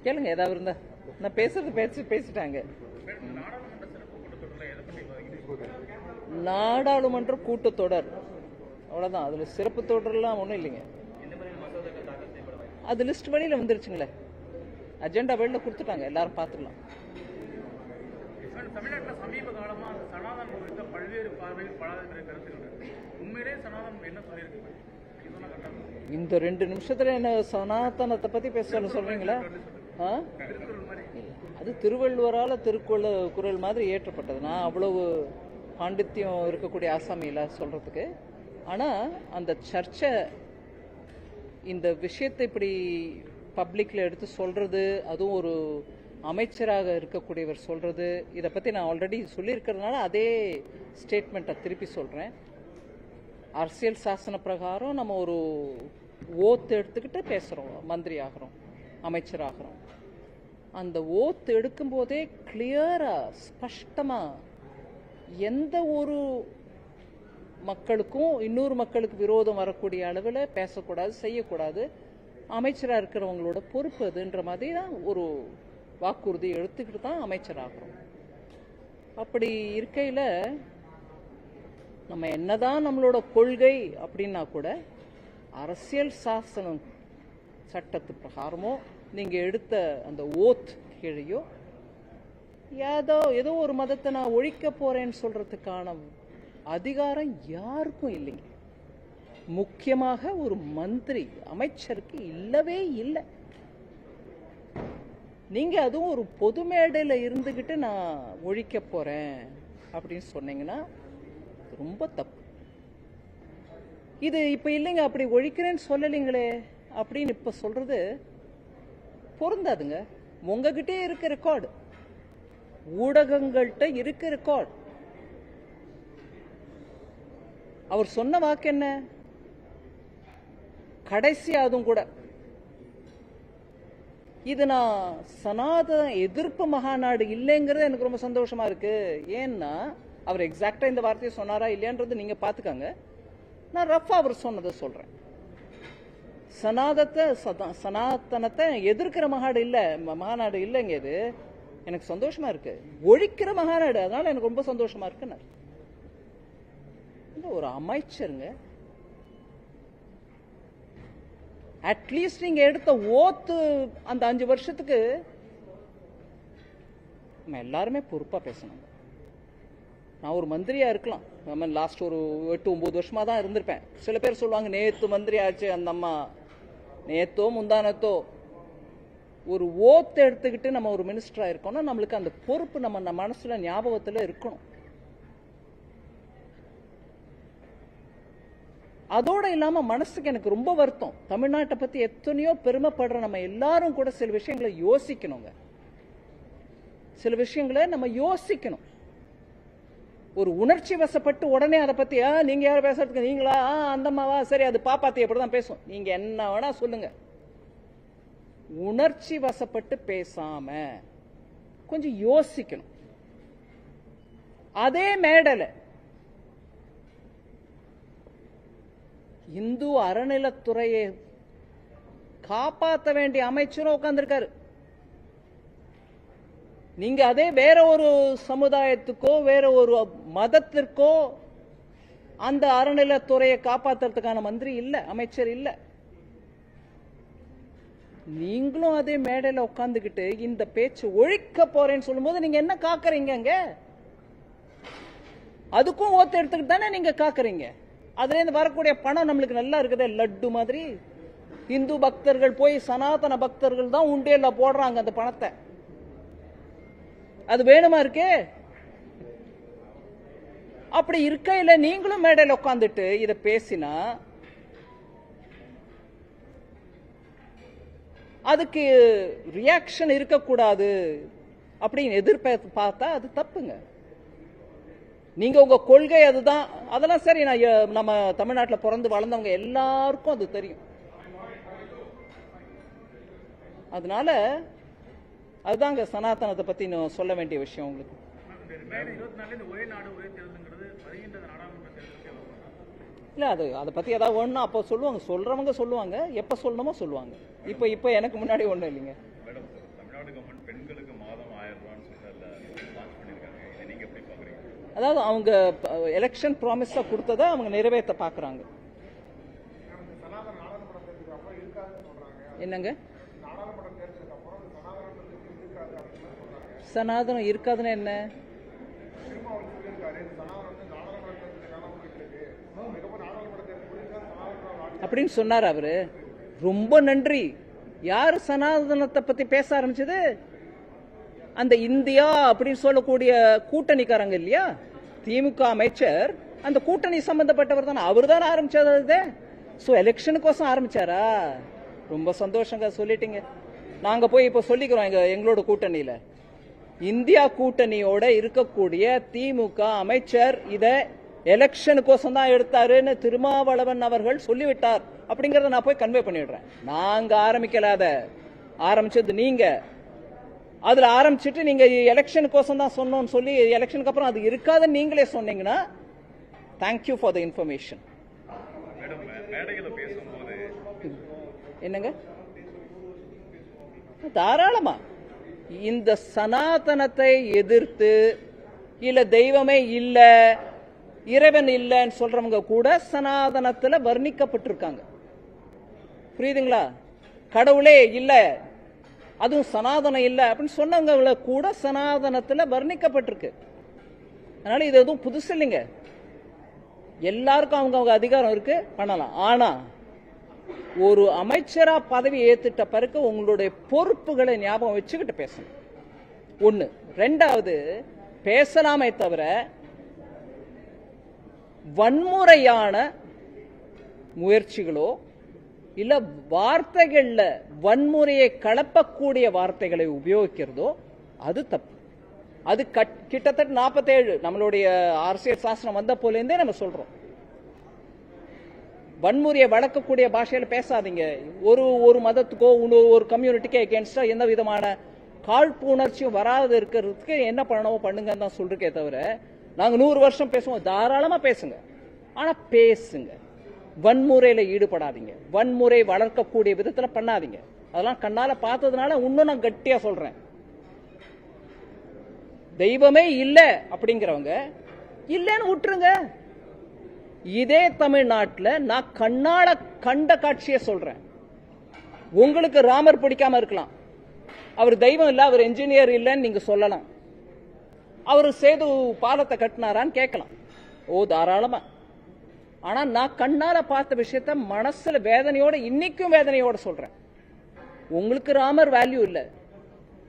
கேளுங்க ஏதாவது இருந்தா. நான் பேசுறது பேசிட்டாங்க. நாடாளுமன்ற கூட்டத்தொடர் அவ்வளவுதான். அதுல சிறப்பு தொடர்லாம் ஒண்ணும் இல்லைங்க. அது லிஸ்ட் வழியில வந்துருச்சுங்களே, அஜெண்டா வெளில கொடுத்துட்டாங்க, எல்லாரும் பார்த்துக்கலாம். தமிழ்நாட்டில் சமீப காலமா சனாதனம் குறித்த பல்வேறு பார்வையில் பல கருத்துக்கள் உண்மையிலே சனாதனம் என்ன சொல்லியிருக்கு? இந்த 2 நிமிஷத்துல என்ன சனாதனத்தை பத்தி பேச சொல்றீங்களா? அது திருவள்ளுவரால திருக்குறள் மாதிரி ஏற்றப்பட்டது. நான் அவ்வளவு பாண்டித்யம் இருக்கக்கூடிய ஆசாமியில சொல்றதுக்கு. ஆனா அந்த சர்ச்சை, இந்த விஷயத்தை இப்படி பப்ளிக்ல எடுத்து சொல்றது, அதுவும் ஒரு அமைச்சராக இருக்கக்கூடியவர் சொல்றது, இதை பத்தி நான் ஆல்ரெடி சொல்லியிருக்கிறதுனால அதே ஸ்டேட்மெண்ட்டை திருப்பி சொல்றேன். அரசியல் சாசன பிரகாரம் நம்ம ஒரு ஓத்து எடுத்துக்கிட்டு பேசுறோம், மந்திரி ஆகிறோம், அமைச்சர் ஆகிறோம். அந்த ஓத்து எடுக்கும் போதே கிளியரா ஸ்பஷ்டமா எந்த ஒரு மக்களுக்கும் இன்னொரு மக்களுக்கு விரோதம் வரக்கூடிய அளவில் பேசக்கூடாது, செய்யக்கூடாது, அமைச்சராக இருக்கிறவங்களோட பொறுப்பு அதுன்ற மாதிரி தான் ஒரு வாக்குறுதி எடுத்துக்கிட்டு தான் அமைச்சராகிறோம். அப்படி இருக்கையில் நம்ம என்னதான் நம்மளோட கொள்கை அப்படின்னா கூட அரசியல் சாசனம் சட்டத்து பிரகாரமோ நீங்க எடுத்த அந்த ஓத் கீழையோ ஏதோ ஒரு மதத்தை நான் ஒழிக்க போறேன்னு சொல்றதுக்கான அதிகாரம் யாருக்கும் இல்லைங்க. முக்கியமாக ஒரு மந்திரி அமைச்சருக்கு இல்லவே இல்லை. நீங்க அதுவும் ஒரு பொது மேடையில் இருந்துகிட்டு நான் ஒழிக்க போறேன் அப்படின்னு சொன்னீங்கன்னா ரொம்ப தப்பு. இது இப்ப இல்லைங்க, அப்படி ஒழிக்கிறேன்னு சொல்லலீங்களே அப்படின்னு இப்ப சொல்றது பொருந்தாதுங்க. உங்ககிட்டே இருக்க ரெக்கார்டு, ஊடகங்கள்கிட்ட இருக்க ரெக்கார்டு. அவர் சொன்ன வாக்கு என்ன? கடைசி அதுவும் கூட இது நான் சனாதன எதிர்ப்பு மகாநாடு இல்லைங்கிறது எனக்கு ரொம்ப சந்தோஷமா இருக்கு. ஏன்னா அவர் எக்ஸாக்டா இந்த வார்த்தையை சொன்னாரா இல்லையான்றது நீங்க பாத்துக்கங்க. நான் ரஃபா அவர் சொன்னதை சொல்றேன். சனாதனத்தை எதிர்க்கிற மகாநாடு இல்லைங்க. இது எனக்கு சந்தோஷமா இருக்கு. ஒழிக்கிற மகாநாடு, அதனால எனக்கு ரொம்ப சந்தோஷமா இருக்கு. ஒரு அமைச்சருங்க, அட்லீஸ்ட் நீங்க எடுத்த ஓத்து அந்த 5 வருஷத்துக்கு நம்ம எல்லாருமே பொறுப்பா பேசணும். நான் ஒரு மந்திரியா இருக்கலாம், லாஸ்ட் ஒரு 8-9 வருஷமா தான் இருந்திருப்பேன். சில பேர் சொல்லுவாங்க நேத்து மந்திரி ஆச்சு அந்த அம்மா. நேத்தோ முந்தானத்தோ ஒரு ஓத்தை எடுத்துக்கிட்டு நம்ம ஒரு மினிஸ்டரா இருக்கோம்னா நம்மளுக்கு அந்த பொறுப்பு நம்ம மனசுல ஞாபகத்துல இருக்கணும். அதோட இல்லாம மனசுக்கு எனக்கு ரொம்ப வருத்தம். தமிழ்நாட்டை பத்தி எத்தனையோ பெருமைப்படுற நம்ம எல்லாரும் கூட சில விஷயங்களை யோசிக்கணுங்க. சில விஷயங்களை நம்ம யோசிக்கணும். ஒரு உணர்ச்சி வசப்பட்டு உடனே அதை பத்தி நீங்க யாரும் பேசுறதுக்கு நீங்களா அந்தம்மாவா சரி அது பாப்பாத்தி அப்படிதான் பேசும். நீங்க என்ன வேணா சொல்லுங்க, உணர்ச்சி வசப்பட்டு பேசாம கொஞ்சம் யோசிக்கணும். அதே மேடல இந்து அறநிலைத்துறையை காப்பாற்ற வேண்டிய அமைச்சரும் உட்கார்ந்திருக்காரு. நீங்க அதே வேற ஒரு சமுதாயத்துக்கோ வேற ஒரு மதத்திற்கோ அந்த அறநிலைத்துறையை காப்பாற்றுறதுக்கான மந்திரி இல்ல, அமைச்சர் இல்ல. நீங்களும் அதே மேடையில உட்கார்ந்துகிட்டு இந்த பேச்சு ஒழிக்க போறேன்னு சொல்லும் போது நீங்க என்ன காக்குறீங்க? அதுக்கும் ஓத்து எடுத்துக்கிட்டு தானே நீங்க காக்குறீங்க. அதுல இருந்து வரக்கூடிய பணம் நம்மளுக்கு நல்லா இருக்குதே, லட்டு மாதிரி. இந்து பக்தர்கள் போய் சனாதன பக்தர்கள் தான் உண்டியல்ல போடுறாங்க அந்த பணத்தை. அது வேணுமா இருக்கு? அப்படி இருக்கையில நீங்களும் மேடையில் உட்காந்துட்டு இத பேசினா அதுக்கு ரியாக்ஷன் இருக்கக்கூடாது அப்படின்னு எதிர்பார்த்தா அது தப்புங்க. நீங்க உங்க கொள்கை அதுதான், அதெல்லாம் சரி. நம்ம தமிழ்நாட்டில் பிறந்து வளர்ந்தவங்க எல்லாருக்கும் அது தெரியும். அதனால அதுதாங்க சனாதனத்தை பத்தி நான் சொல்ல வேண்டிய விஷயம் உங்களுக்கு. இல்ல அதை பத்தி ஏதாவது ஒண்ணு அப்ப சொல்லுவாங்க, சொல்றவங்க சொல்லுவாங்க, எப்ப சொல்லணுமோ சொல்லுவாங்க. இப்ப எனக்கு முன்னாடி ஒண்ணும் இல்லைங்க. தமிழ்நாடு கவர்மெண்ட் பெண்களுக்கு மாதம் 1000 ரூபான்னு சொல்லி லான்ச் பண்ணிருக்காங்க. இதை நீங்க எப்படி பாக்குறீங்க? அதாவது அவங்க எலெக்ஷன் ப்ராமிஸா கொடுத்ததை அவங்க நிறைவேற்ற பாக்குறாங்க. என்னங்க சனாதனம் இருக்காதுன்னு என்ன அப்படின்னு சொன்னார் அவரு. ரொம்ப நன்றி. யாரு சனாதனத்தை பத்தி பேச ஆரம்பிச்சது? அந்த இந்தியா அப்படின்னு சொல்லக்கூடிய கூட்டணிக்காரங்க இல்லையா, திமுக அமைச்சர் அந்த கூட்டணி சம்பந்தப்பட்டவர் தானே, அவர் தானே ஆரம்பிச்சது. சோ எலெக்ஷனுக்கோசம் ஆரம்பிச்சாரா? ரொம்ப சந்தோஷங்க, சொல்லிட்டீங்க. நாங்க போய் இப்ப சொல்லிக்கிறோம் எங்களோட கூட்டணியில இந்தியா கூட்டணியோட இருக்கக்கூடிய திமுக அமைச்சர் இத எலெக்ஷனுக்கோசம் தான் எடுத்தாருன்னு திருமாவளவன் அவர்கள் சொல்லிவிட்டார் அப்படிங்கறத நான் போய் கன்வே பண்ணிடுறேன். நாங்க ஆரம்பிக்கலாத, ஆரம்பிச்சது நீங்க. அதுல ஆரம்பிச்சுட்டு நீங்க எலெக்ஷனுக்கோசம் தான் சொன்னோம்னு சொல்லி எலெக்ஷனுக்கு அப்புறம் அது இருக்காதுன்னு நீங்களே சொன்னீங்கன்னா தேங்க்யூ ஃபார் த இன்ஃபர்மேஷன். என்னங்க தாராளமா இந்த சனாதனத்தை எதிர்த்து இல்ல தெய்வமே இல்ல இறைவன் இல்லன்னு சொல்றவங்க கூட சனாதனத்துல வர்ணிக்கப்பட்டிருக்காங்க. புரியுதுங்களா? கடவுளே இல்ல, அதுவும் சனாதனம் இல்ல அப்படின்னு சொன்னவங்கள கூட சனாதனத்துல வர்ணிக்கப்பட்டிருக்கு. அதனால இது எதுவும் புதுசு இல்லைங்க. எல்லாருக்கும் அவங்க அதிகாரம் இருக்கு, பண்ணலாம். ஆனா ஒரு அமைச்சரா பதவி ஏத்துட்ட பிறகு உங்களுடைய பொறுப்புகளை ஞாபகம் வச்சுக்கிட்டு பேசணும். ஒண்ணு. ரெண்டாவது, பேசலாமே தவிர வன்முறையான முயற்சிகளோ இல்ல வார்த்தைகள்ல வன்முறையை கலப்பக்கூடிய வார்த்தைகளை உபயோகிக்கிறதோ அது தப்பு. அது கிட்டத்தட்ட 47 நம்மளுடைய அரசியல் சாசனம் வந்த போலேருந்தே நம்ம சொல்றோம். வன்முறையை வளர்க்கக்கூடிய பாஷையில பேசாதீங்க. ஒரு மதத்துக்கோ ஒரு கம்யூனிட்டிக்கோ எகேன்ஸ்டா எந்த விதமான காழ்ப்புணர்ச்சியும் வராது இருக்கிறதுக்கு என்ன பண்ணணுமோ பண்ணுங்கன்னு தான் சொல்றேன் தவிர நாங்க 100 வருஷம் பேசுவோம். தாராளமா பேசுங்க, ஆனா பேசுங்க. வன்முறையில ஈடுபடாதீங்க, வன்முறை வளர்க்கக்கூடிய விதத்துல பண்ணாதீங்க. அதெல்லாம் கண்ணால பார்த்ததுனால இன்னும் நான் கட்டியா சொல்றேன். தெய்வமே இல்ல அப்படிங்கிறவங்க இல்லன்னு விட்டுருங்க. இதே தமிழ்நாட்டில் நான் கண்ணால கண்ட காட்சியை சொல்றேன். உங்களுக்கு ராமர் பிடிக்காம இருக்கலாம், அவர் தெய்வம் இல்ல, அவர் என்ஜினியர் இல்லன்னு நீங்க சொல்லலாம். அவர் சேது பாலத்தை கட்டினாரான்னு கேட்கலாம். ஓ தாராளமா. ஆனா நான் கண்ணால பார்த்த விஷயத்த மனசுல வேதனையோட, இன்னைக்கும் வேதனையோட சொல்றேன். உங்களுக்கு ராமர் வேல்யூ இல்ல.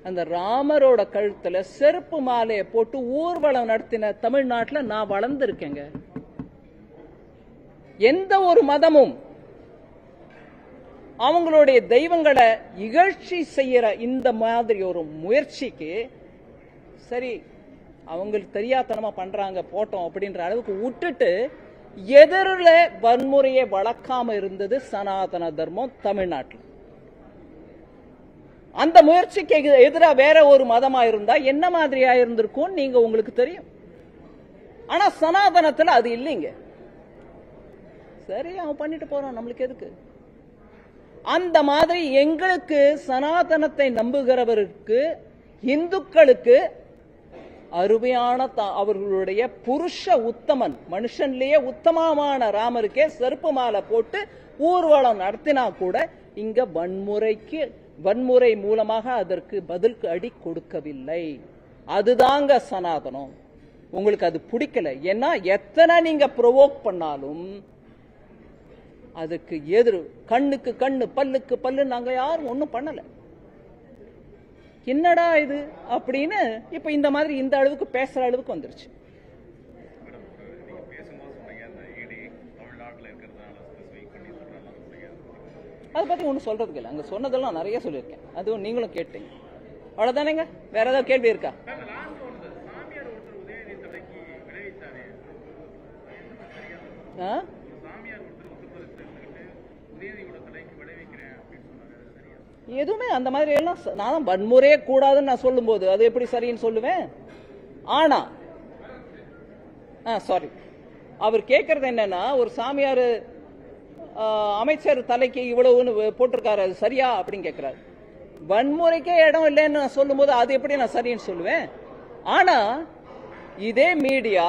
அந்த ராமரோட கழுத்துல செருப்பு மாலையை போட்டு ஊர்வலம் நடத்தின தமிழ்நாட்டில் நான் வளர்ந்திருக்கேங்க. எந்த ஒரு மதமும் அவங்களுடைய தெய்வங்களை இகழ்ச்சி செய்யற இந்த மாதிரி ஒரு முயற்சிக்கு சரி அவங்களுக்கு தெரியாதனமா பண்றாங்க போட்டோம் அப்படின்ற அளவுக்கு விட்டுட்டு எதிரில் வன்முறையை வளர்க்காம இருந்தது சனாதன தர்மம் தமிழ்நாட்டில். அந்த முயற்சிக்கு எதிராக வேற ஒரு மதமா இருந்தா என்ன மாதிரியா இருந்திருக்கும் நீங்க உங்களுக்கு தெரியும். ஆனா சனாதனத்துல அது இல்லைங்க. சரி அவன் பண்ணிட்டு போறான், நம்மளுக்கு எதுக்கு? அந்த மாதிரி எங்களுக்கு சனாதனத்தை நம்புகிறவருக்கு இந்துக்களுக்கு அருமையான அவர்களுடைய புருஷ உத்தமன், மனுஷன்லயே உத்தமமான ராமருக்கே செருப்பு மாலை போட்டு ஊர்வலம் நடத்தினா கூட இங்க வன்முறை மூலமாக அதற்கு பதில் அடி கொடுக்கவில்லை. அதுதாங்க சனாதனம். உங்களுக்கு அது பிடிக்கல. ஏன்னா எத்தனை நீங்க ப்ரொவோக் பண்ணாலும் அதுக்கு எதிர் கண்ணுக்கு கண்ணு பல்லுக்கு பல்லு நாங்க யாரும் ஒன்னும் பண்ணல. என்னடா இது அப்படின்னு இப்ப இந்த மாதிரி இந்த அளவுக்கு பேசுற அளவுக்கு வந்துருச்சு. அதை பத்தி ஒன்னும் சொல்றதுக்கு இல்லை. அங்க சொன்னதெல்லாம் நிறைய சொல்லியிருக்கேன், அதுவும் நீங்களும் கேட்டீங்க. அவ்வளவுதானேங்க. வேற ஏதாவது கேள்வி இருக்கா? எதுவுமே அந்த மாதிரி எல்லாம் நான் வன்முறையே கூடாதுன்னு நான் சொல்லும் போது அது எப்படி சரின்னு சொல்லுவேன். ஆனா சாரி, அவர் கேட்கறது என்னன்னா, ஒரு சாமியார் அமைச்சர் தலைக்கு இவ்வளவுன்னு போட்டிருக்காரு, அது சரியா அப்படின்னு கேட்கிறாரு. வன்முறைக்கே இடம் இல்லைன்னு நான் சொல்லும்போது அது எப்படி நான் சரின்னு சொல்லுவேன்? ஆனா இதே மீடியா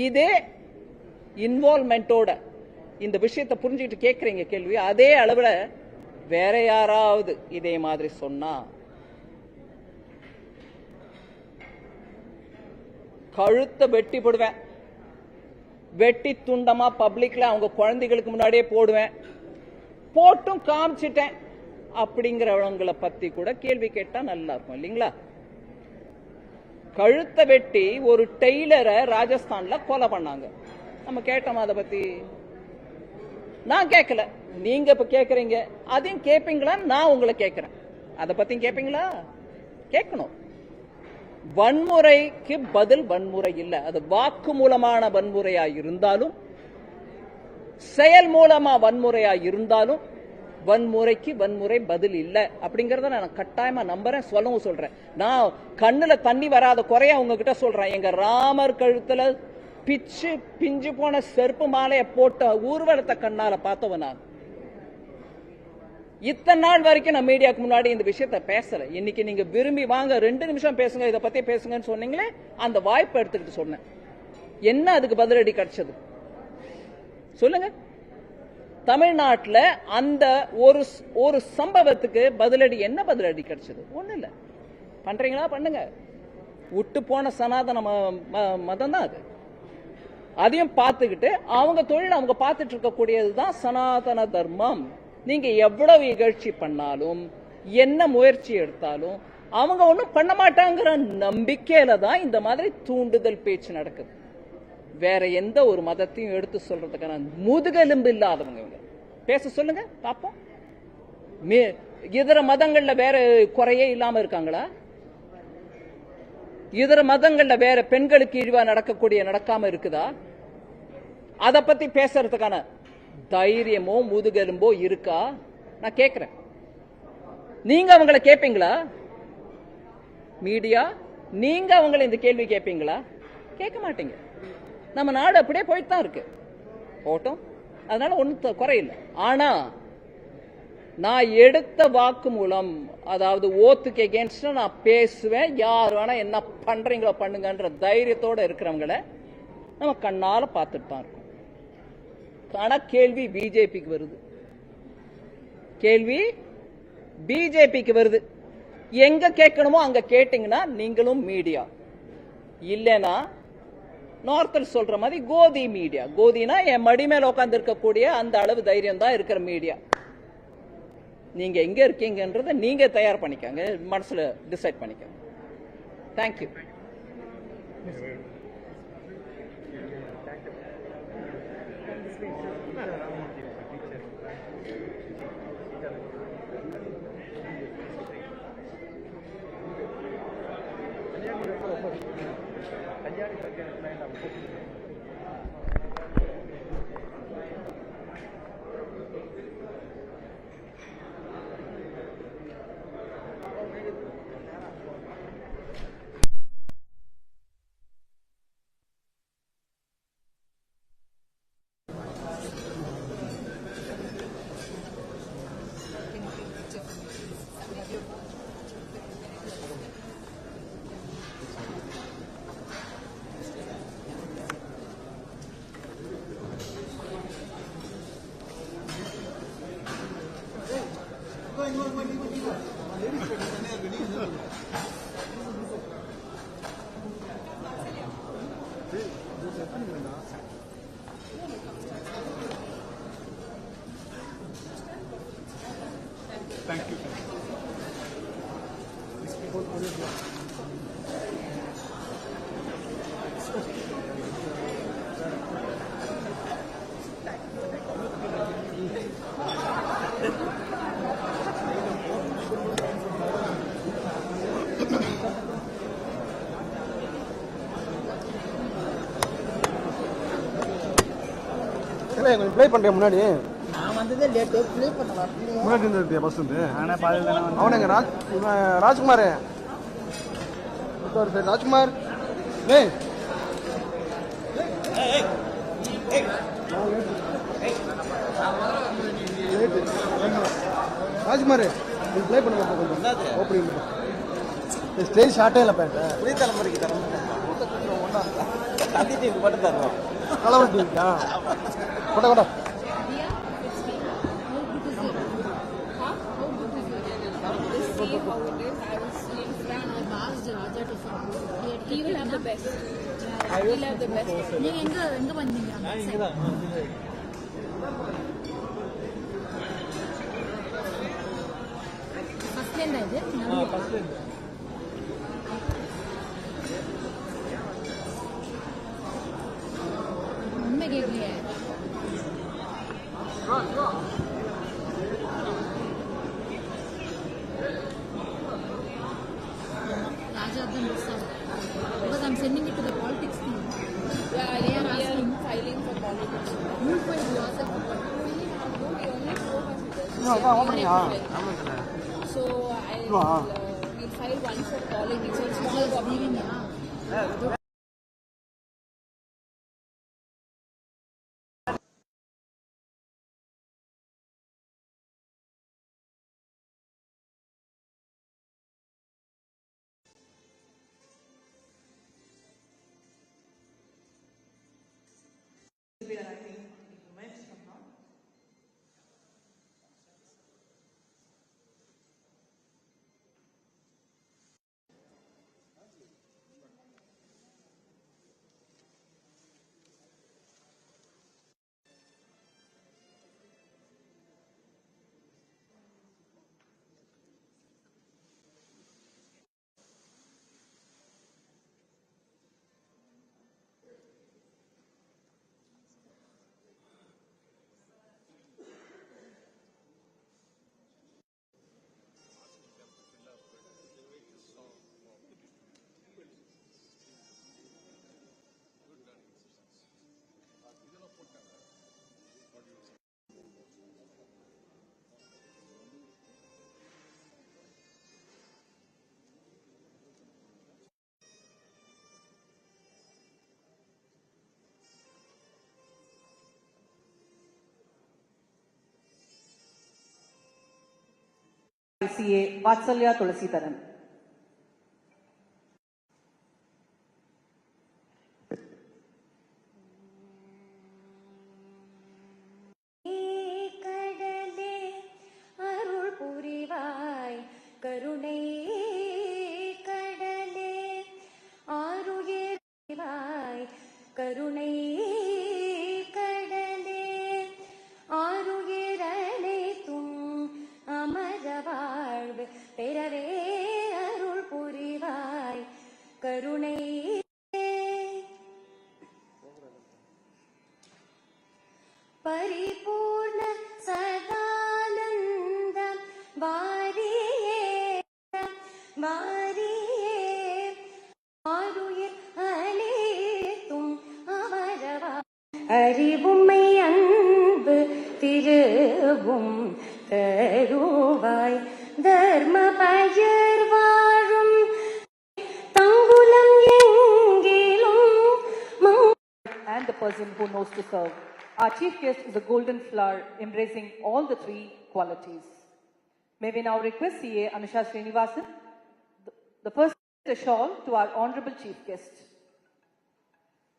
இதே இன்வால்மெண்டோட இந்த விஷயத்தை புரிஞ்சுக்கிட்டு கேட்கறீங்க கேள்வி, அதே அளவுல வேற யாராவது இதே மாதிரி சொன்னா கழுத்தை வெட்டி போடுவேன். வெட்டி துண்டமா பப்ளிக்ல அவங்க குழந்தைகளுக்கு முன்னாடியே போடுவேன். போட்டும் காமிச்சிட்டேன் அப்படிங்கிறவங்களை பத்தி கூட கேள்வி கேட்டா நல்லா இருக்கும் இல்லைங்களா? கழுத்தை வெட்டி ஒரு டெய்லரை ராஜஸ்தான்ல கொலை பண்ணாங்க. நம்ம கேட்டோமா அதை பத்தி? நான் கேட்கல, நீங்க இப்ப கேக்குறீங்க. அதையும் கேட்பீங்களான்னு நான் உங்களை கேட்கிறேன். அதை பத்தியும் கேட்பீங்களா? கேட்கணும். வன்முறைக்கு பதில் வன்முறை இல்ல. அது வாக்கு மூலமான வன்முறையா இருந்தாலும் செயல் மூலமா வன்முறையா இருந்தாலும் வன்முறைக்கு வன்முறை பதில் இல்ல அப்படிங்கறத நான் கட்டாயமா நம்புறேன், சொல்லவும் சொல்றேன். நான் கண்ணுல தண்ணி வராத குறைய உங்ககிட்ட சொல்றேன். எங்க ராமர் கழுத்துல பிச்சு பிஞ்சு போன செருப்பு மாலைய போட்ட ஊர்வலத்தை கண்ணால பார்த்தவன் நான். இத்தனை நாள் வரைக்கும் நான் மீடியாவுக்கு முன்னாடி இந்த விஷயத்த பேசல. இன்னைக்கு நீங்க விரும்பி வாங்க 2 நிமிஷம் பேசுங்க, இதை பத்தி பேசுங்கன்னு சொன்னீங்களே, அந்த வாய்ப்பை எடுத்துக்கிட்டு சொன்னேன். என்ன அதுக்கு பதிலடி கிடைச்சது சொல்லுங்க? தமிழ்நாட்டில் அந்த ஒரு சம்பவத்துக்கு பதிலடி என்ன பதிலடி கிடைச்சது? ஒண்ணு இல்ல. பண்றீங்களா? பண்ணுங்க. விட்டு போன சனாதன மதம் தான் அது. அதையும் பார்த்துக்கிட்டு அவங்க தொழில் அவங்க பார்த்துட்டு இருக்கக்கூடியதுதான் சனாதன தர்மம். நீங்க எவ்வளவு இகழ்ச்சி பண்ணாலும் என்ன முயற்சி எடுத்தாலும் அவங்க ஒன்றும் பண்ண மாட்டாங்கிற நம்பிக்கையில தான் இந்த மாதிரி தூண்டுதல் பேச்சு நடக்குது. வேற எந்த ஒரு மதத்தையும் எடுத்து சொல்றதுக்கான முதுகெலும்பு இல்லாதவங்க இவங்க. பேச சொல்லுங்க பாப்போம். இதர மதங்கள்ல வேற குறையே இல்லாம இருக்காங்களா? இதர மதங்கள்ல வேற பெண்களுக்கு இழிவா நடக்காம இருக்குதா? அத பத்தி பேசுறதுக்கான தைரியமோ முதுகெலும்போ இருக்கா? நான் கேட்கிறேன். நீங்க அவங்களை கேட்பீங்களா? மீடியா நீங்க அவங்களை இந்த கேள்வி கேட்பீங்களா? கேட்க மாட்டீங்க. நம்ம நாடு அப்படியே போயிட்டு தான் இருக்கு. போட்டோம், அதனால ஒன்னும் குறையில்லை. ஆனா நான் எடுத்த வாக்கு மூலம், அதாவது ஓத்துக்கு எகேன்ஸ்டா நான் பேசுவேன். யார் வேணா என்ன பண்றீங்களோ பண்ணுங்கன்ற தைரியத்தோட இருக்கிறவங்களை நம்ம கண்ணால பார்த்துட்டு தான் இருக்கோம். ஆனா கேள்வி பிஜேபிக்கு வருது. கேள்வி பிஜேபிக்கு வருது. எங்க கேட்கணுமோ அங்க கேட்டீங்கன்னா நீங்களும் மீடியா, இல்லைன்னா நார்த்தல் சொல்ற மாதிரி கோதி மீடியா. கோதினா என் மடி மேல உட்கார்ந்து இருக்கக்கூடிய அந்த அளவு தைரியம் தான் இருக்கிற மீடியா. நீங்க எங்க இருக்கீங்கன்றத நீங்க தயார் பண்ணிக்கங்க, மனசுல டிசைட் பண்ணிக்கங்க. தேங்க்யூ. Thank you. கொஞ்சம் ப்ளே பண்ணுறேன். முன்னாடி நான் வந்ததே லேட்டு, ப்ளே பண்ணலாம். முன்னாடி இருந்தது பஸ் வந்து ஆனால் பாதியில் தானே வந்து அவனுங்க ராஜ்குமார் ராஜ்குமார் டேய் ராஜ்குமார் ப்ளே பண்ணுங்க கொஞ்சம் ஓப்பனிங் ஸ்டேஜ் ஷார்ட்டே இல்லை பேண்ட் புதிய தலைமுறைக்கு தர ஒன்றா தந்தி டீமுக்கு மட்டும் தருவோம் நல்லா இருக்கா கொட கொட He will have the best. He will have the best. நீங்க எங்க வந்தீங்க? இங்கதான். ஃபர்ஸ்ட் லைன் தான் இது. First line. உண்மை கேட்கலையே. Because I'm sending it to the politics team. Yeah, they are asking filing for politics. You file yourself for politics. We only 4 hospitals. So we'll file one for politics and small government. CA Vatsalya Tulasidaran. கடலே அருள் புரிவாய் கருணை கடலே ஆருயிர் புரிவாய் கருணை கடலே ஆருயிர் அனைத்தும் அமர வாழ்வு பெறவே அருள் புரிவாய் கருணை பரிபூர்ண சதானந்த வாரியே வாரியே ஆருயிர் அனைத்தும் அமரவா அறிவுமை அன்பு திருவும் தருவாய் தர்ம பஜர் வாழும் தங்குலம் எங்கிலும் And the person who knows to serve. Our chief guest is a golden flower embracing all the 3 qualities. May we now request CA Anusha Srinivasan, the person to the shawl to our honorable chief guest.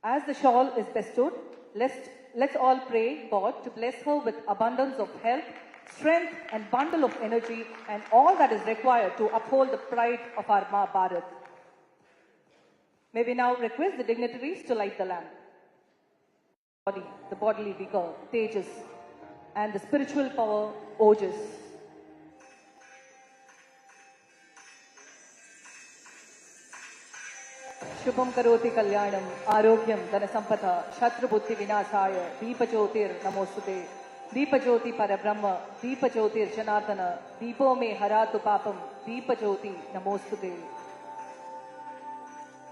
As the shawl is bestowed, let's all pray God to bless her with abundance of health, strength and bundle of energy and all that is required to uphold the pride of our Ma Bharat. May we now request the dignitaries to light the lamp. The bodily vigor, tejas, and the spiritual power, ojas. Shubham karoti kalyanam, arogyam, dhanasampatha, shatrabuddhi vinasaya, deepajyotir namostute, deepajyoti parabrahma, deepajyotir janatana, deepo me haratu papam, deepajyoti namostute.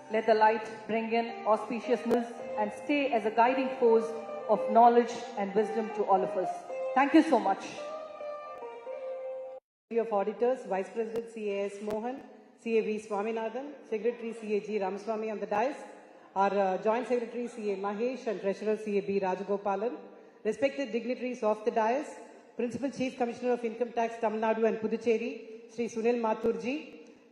Let the light bring in auspiciousness and stay as a guiding force of knowledge and wisdom to all of us. Thank you so much. Of Auditors, Vice President CAS Mohan, CAV Swaminathan, Secretary CAG Ramaswamy on the dais, our Joint Secretary CA Mahesh and Treasurer CAB Rajagopalan, respected dignitaries of the dais, Principal Chief Commissioner of Income Tax Tamil Nadu and Puducherry, Sri Sunil Mathurji,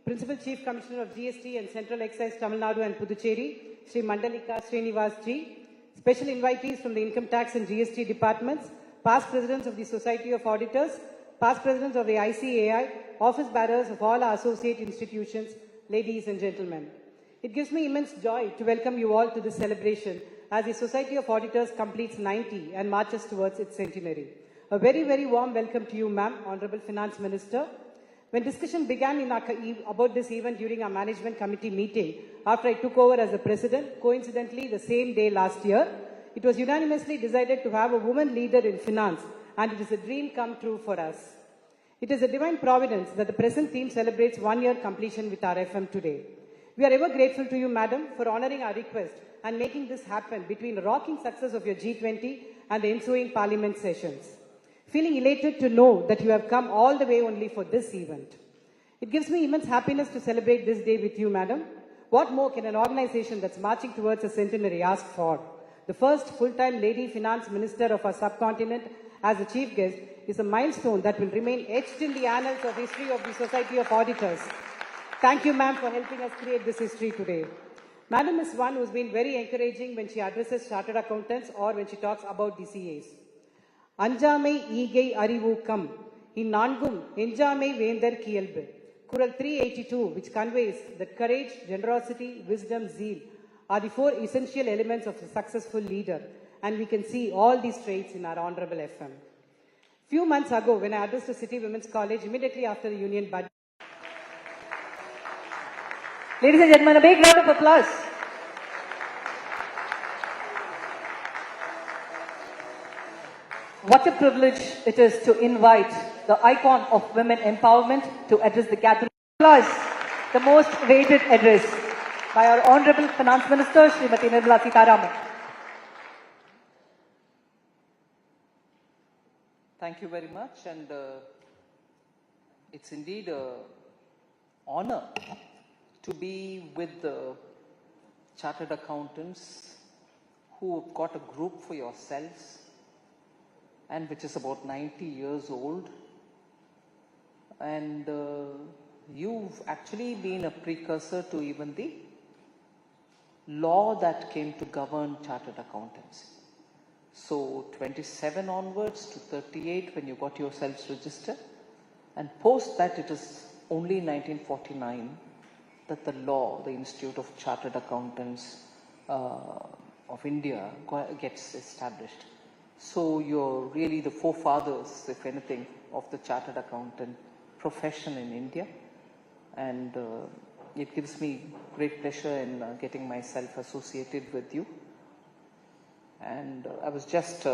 Principal Chief Commissioner of GST and Central Excise Tamil Nadu and Puducherry, Sri Mandalika Srinivas Ji, special invitees from the Income Tax and GST departments, past presidents of the Society of Auditors, past presidents of the ICAI, office bearers of all our associate institutions, ladies and gentlemen. It gives me immense joy to welcome you all to this celebration as the Society of Auditors completes 90 and marches towards its centenary. A very, very warm welcome to you, ma'am, Honorable Finance Minister. When discussion began about this event during our management committee meeting, after I took over as the president, coincidentally the same day last year, it was unanimously decided to have a woman leader in finance, and it is a dream come true for us. It is a divine providence that the present theme celebrates 1 year completion with our FM today. We are ever grateful to you, madam, for honoring our request and making this happen between the rocking success of your G20 and the ensuing parliament sessions. Feeling elated to know that you have come all the way only for this event. It gives me immense happiness to celebrate this day with you, madam. What more can an organization that's marching towards a centenary ask for? The first full-time lady finance minister of our subcontinent as a chief guest is a milestone that will remain etched in the annals of history of the Society of Auditors. Thank you, ma'am, for helping us create this history today. Madam is one who's been very encouraging when she addresses chartered accountants or when she talks about the CAs. Anjamai ஈகை அறிவூக்கம் இந்நான்கும் எஞ்சாமை வேந்தர் கியல்பு. Kural 382, which conveys that courage, generosity, wisdom, zeal are the 4 essential elements of a successful leader, and we can see all these traits in our Honorable FM. Few months ago, when I addressed the City Women's College immediately after the Union Budget. Ladies and gentlemen, a big round of applause. What a privilege it is to invite the icon of women empowerment to address the gathering. Applause, the most awaited address by our Honorable Finance Minister, Srimati Nirmala Sitaraman. Thank you very much, and it's indeed an honor to be with the chartered accountants who have got a group for yourselves and which is about 90 years old, and you've actually been a precursor to even the law that came to govern chartered accountancy. So 27 onwards to 38 when you got yourselves registered, and post that it is only 1949 that the law, the Institute of Chartered Accountants of India gets established. So you're really the forefathers, if anything, of the chartered accountant profession in India, and it gives me great pleasure in getting myself associated with you. And I was just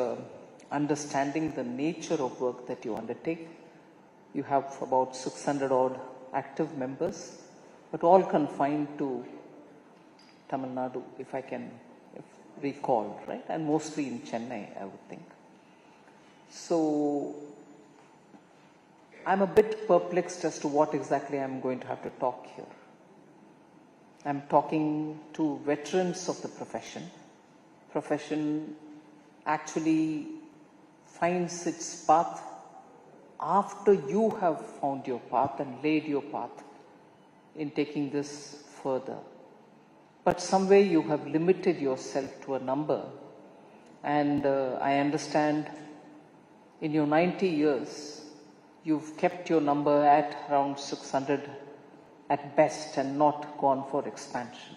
understanding the nature of work that you undertake. You have about 600 odd active members, but all confined to Tamil Nadu, if I can recall, right? And mostly in Chennai, I would think. So I'm a bit perplexed as to what exactly I'm going to have to talk here. I'm talking to veterans of the profession. Profession actually finds its path after you have found your path and laid your path in taking this further. But some way you have limited yourself to a number, and I understand in your 90 years you've kept your number at around 600 at best and not gone for expansion.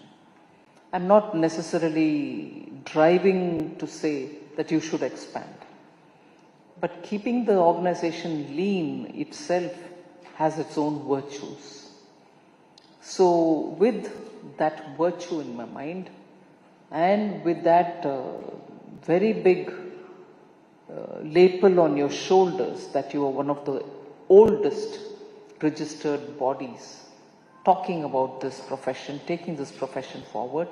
I'm not necessarily driving to say that you should expand, but keeping the organization lean itself has its own virtues. So with that virtue in my mind, and with that very big label on your shoulders that you are one of the oldest registered bodies talking about this profession, taking this profession forward,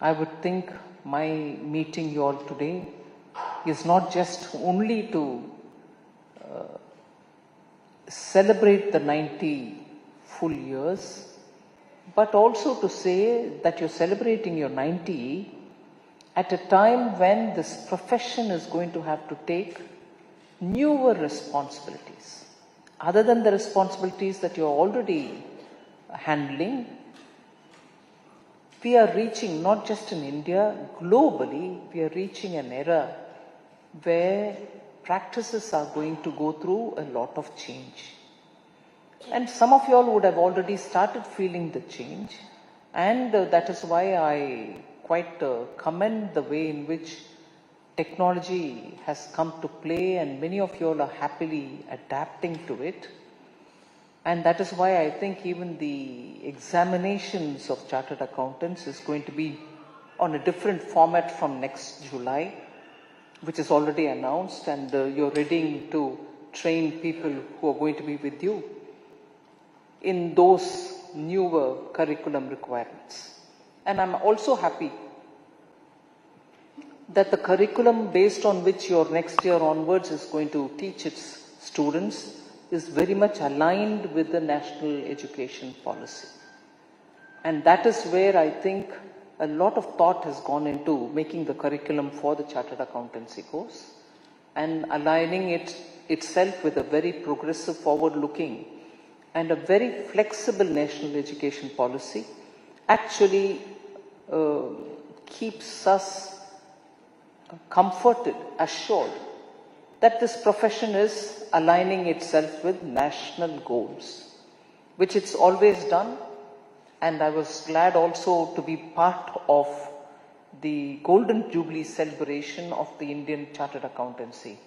I would think my meeting you all today is not just only to celebrate the 90 full years, but also to say that you're celebrating your 90 at a time when this profession is going to have to take newer responsibilities. other than the responsibilities that you're already handling, we are reaching, not just in India, globally, we are reaching an era where practices are going to go through a lot of change. And some of you all would have already started feeling the change. And that is why I quite commend the way in which technology has come to play, and many of you all are happily adapting to it. And that is why I think even the examinations of chartered accountants is going to be on a different format from next July, which is already announced, and you're ready to train people who are going to be with you in those newer curriculum requirements. And I'm also happy that the curriculum based on which your next year onwards is going to teach its students is very much aligned with the national education policy. And that is where I think a lot of thought has gone into making the curriculum for the chartered accountancy course and aligning it itself with a very progressive, forward-looking and a very flexible national education policy actually keeps us comforted, assured that this profession is aligning itself with national goals, which it's always done. And I was glad also to be part of the Golden Jubilee celebration of the Indian Chartered Accountancy.